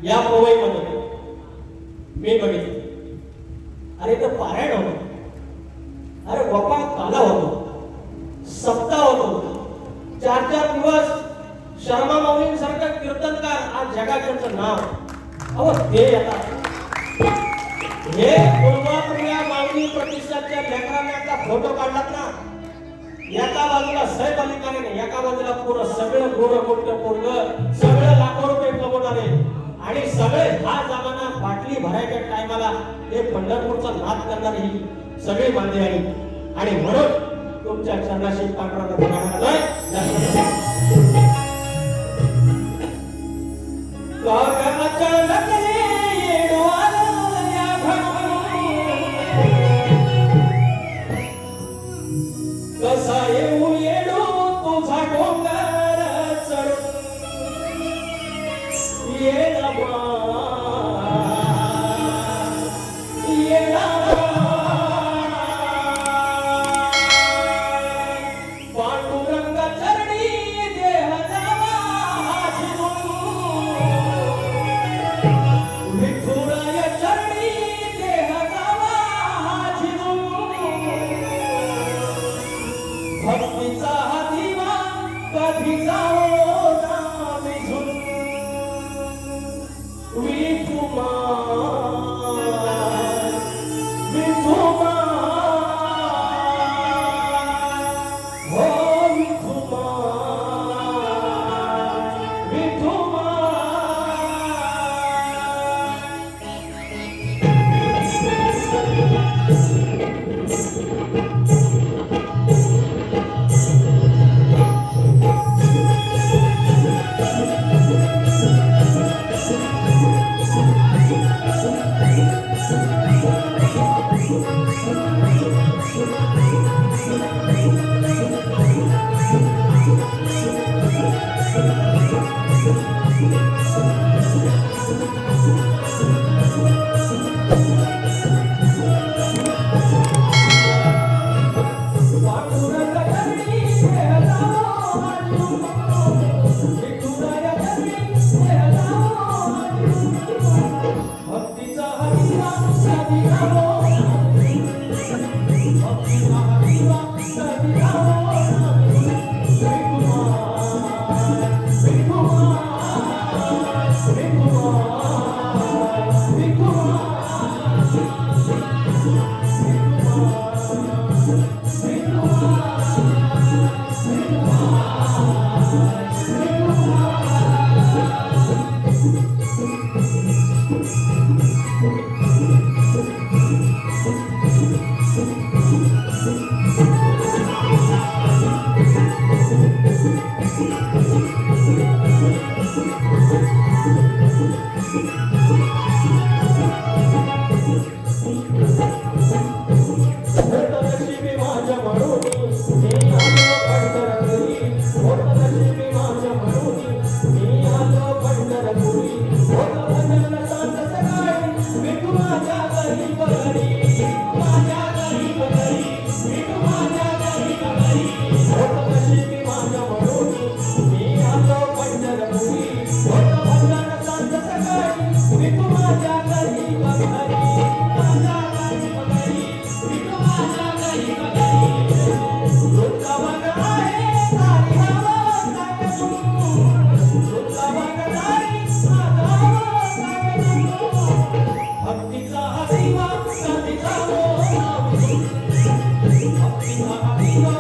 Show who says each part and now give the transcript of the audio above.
Speaker 1: या पवईमध्ये मी बघितलं. अरे तर पारायण होतं, अरे गोपाळ काला होतो, सप्ताह होतो, 4-4 दिवस शर्मा माऊलींसारखा कीर्तनकार आज जगाचं नाव. अहो ते येतात, हे पूर्वापूर्व्या माऊली प्रतिष्ठाच्या लेकरांचा फोटो काढलात ना, एका बाजूला सैफ अली खान, एका बाजूला पूर्ण सगळं गोरं मोठं पोरग, सगळं लाखो रुपये कमवणारे, आणि सगळे हा जमाना बाटली भरायच्या टायमाला हे पंढरपूरचा नाद करणारी ही सगळी मांदी आहे. आणि म्हणून तुमच्या चरणाशी पांढरा बघायला कसा येऊ येडू तुझा डोंगर चढून ये पांडुरंग चरणी देह जावा विठुराय चरणी देह जावा भक्तीचा हा दिवा कधी जाओ ना विझून विठुराच्या घरी Sadina,